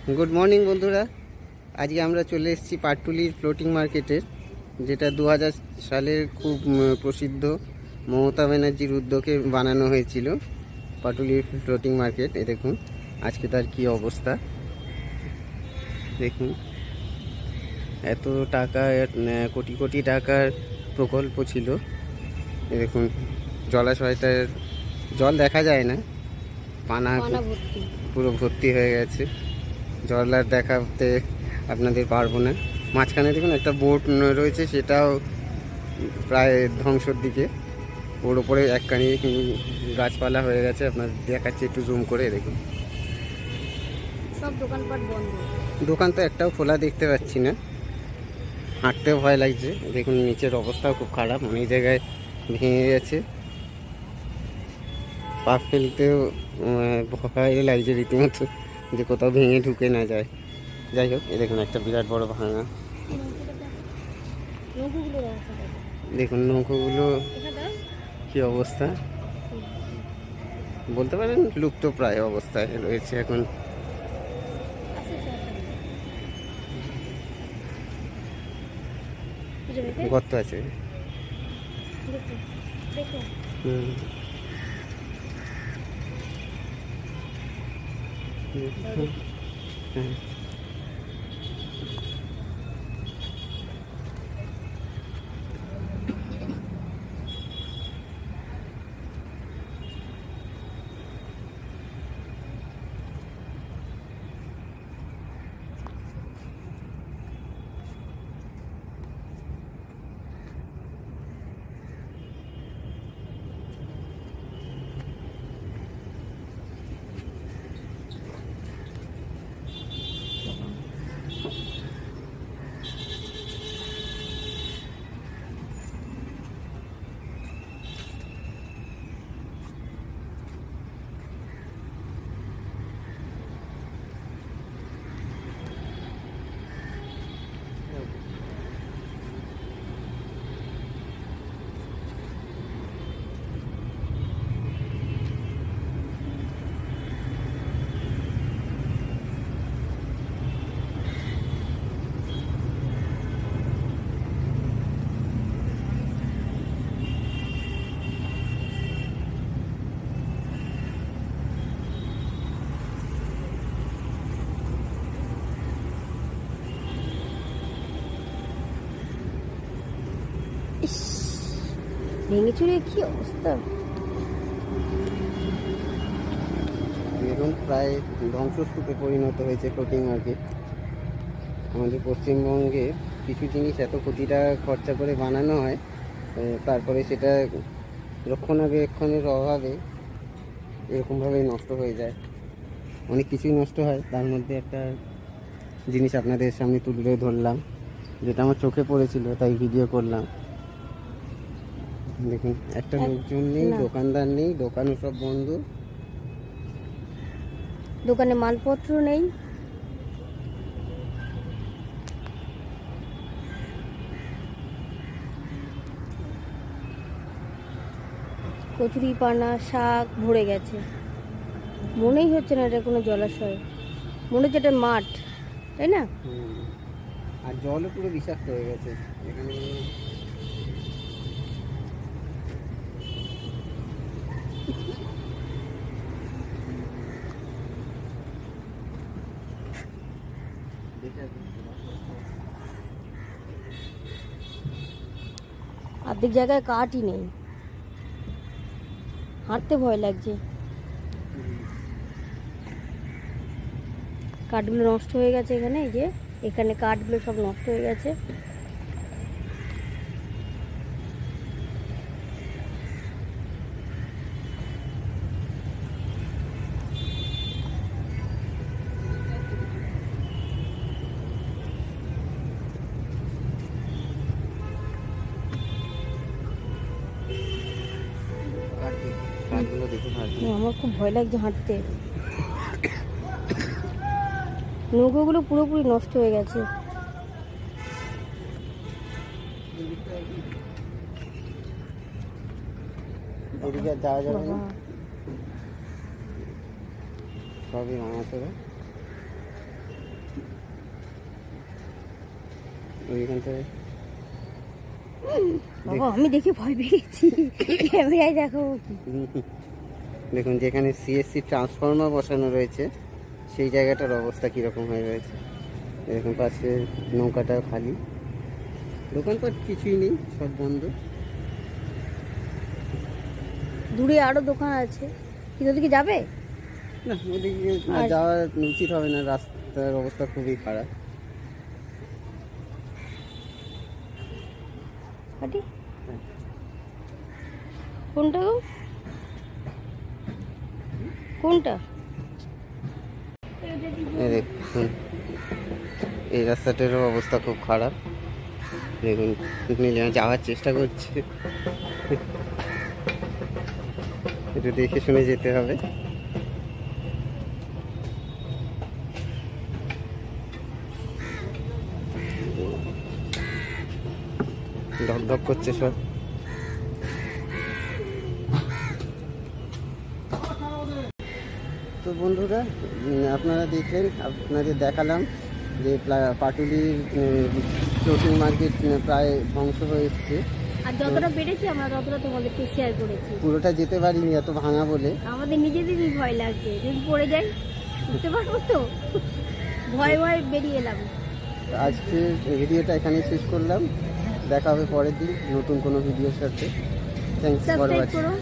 Good morning বন্ধুরা, আজকে আমরা চলে এসেছি পাটুলির ফ্লোটিং মার্কেটের, যেটা 2000 সালের খুব প্রসিদ্ধ মমতা ব্যানার্জির উদ্যোগে বানানো হয়েছিল। পাটুলির ফ্লোটিং মার্কেট, এ দেখুন আজকে তার কি অবস্থা। দেখুন এত টাকা, কোটি কোটি টাকার প্রকল্প ছিল। এ দেখুন জলাশয়টার জল দেখা যায় না, পানা পুরো ভর্তি হয়ে গেছে। জল আর দেখাতে আপনাদের পারবো না। মাঝখানে দেখুন একটা বোট রয়েছে, সেটাও প্রায় ধ্বংসর দিকে। ওর ওপরে একখানি গাছপালা হয়ে গেছে, আপনার দেখাচ্ছে একটু জুম করে। দেখুন সব দোকানপাট বন্ধ, দোকান তো একটাও খোলা দেখতে পাচ্ছি না, হাঁটতেও ভয় লাগছে। দেখুন নিচের অবস্থাও খুব খারাপ, অনেক জায়গায় ভেঙে গেছে, পা ফেলতেও ভয় লাগছে রীতিমতো, যে কোথাও ভেঙে ঢুকে না যায়। যাই হোক, এ দেখুন একটা বিরাট বড় ভাঙা। দেখুন নৌকোগুলো কি অবস্থা, বলতে পারেন লুপ্ত প্রায় অবস্থায় রয়েছে এখন। গর্ত আছে। হ্যাঁ, ভেঙে চুরে কি অবস্থা। দেখুন প্রায় ধ্বংসস্তূপে পরিণত হয়েছে ফ্লোটিং মার্কেট। আমাদের পশ্চিমবঙ্গে কিছু জিনিস এত কোটি টাকা খরচা করে বানানো হয়, তারপরে সেটা রক্ষণাবেক্ষণের অভাবে এরকমভাবেই নষ্ট হয়ে যায়। অনেক কিছুই নষ্ট হয়, তার মধ্যে একটা জিনিস আপনাদের সামনে তুলে ধরলাম, যেটা আমার চোখে পড়েছিল, তাই ভিডিও করলাম। দেখুন একটা লোকজন নেই, দোকানদার নেই, দোকানও সব বন্ধ, দোকানে মালপত্র নেই। কচুরি পানা শাক ভরে গেছে, মনেই হচ্ছে না এটা কোনো জলাশয়, মনে হচ্ছে এটা মাঠ, তাই না? আর জলও পুরো বিষাক্ত হয়ে গেছে এখানে। অর্ধেক জায়গায় কাঠই নেই, হাঁটতে ভয় লাগছে। কাঠগুলো নষ্ট হয়ে গেছে এখানে, এই যে এখানে কাঠগুলো সব নষ্ট হয়ে গেছে। আমার খুব ভয় লাগছে হাঁটতে, নৌকোগুলো পুরোপুরি নষ্ট হয়ে গেছে। এদিকে যাওয়া যাবে না, সবই ভাঙা ছিল। ওইখানটায় বাবা আমি দেখে ভয় পেয়ে গেছি, ক্যামেরায় দেখাবো কি। দেখুন যেখানে সিএসসি ট্রান্সফরমার বসানো রয়েছে সেই জায়গাটার অবস্থা কীরকম হয়ে রয়েছে। এরকম পাশে নৌকাটা খালি, দোকানপাট কিছুই নেই, সব বন্ধ। দূরে আরো দোকান আছে, কিন্তু ওদিকে যাবে? না ওদিকে যাওয়া উচিত হবে না, রাস্তার অবস্থা খুবই খারাপ। হাঁটি কোনটা গো? কোনটা? এই দেখুন এই রাস্তাটারও অবস্থা খুব খারাপ। দেখুন নীলিমা যাওয়ার চেষ্টা করছে, একটু দেখে শুনে যেতে হবে। ধকধক করছে সব। তো বন্ধুরা আপনারা দেখলেন, আপনাদের দেখালাম যে পাটুলির ফ্লোটিং মার্কেট প্রায় ধ্বংস হয়ে এসছে। আর যতটা পেরেছি আমরা ততটা তোমাদেরকে শেয়ার করেছি। পুরোটা যেতে পারিনি এত ভাঙা বলে, আমাদের নিজেদেরই ভয় লাগছে, যদি পড়ে যাই বুঝতে পারবো তো, ভয় ভয় বেরিয়ে এলাম। আজকে ভিডিওটা এখানেই শেষ করলাম, দেখা হবে পরের দিন নতুন কোনো ভিডিওর সাথে। Thanks for subscribe watching. করো।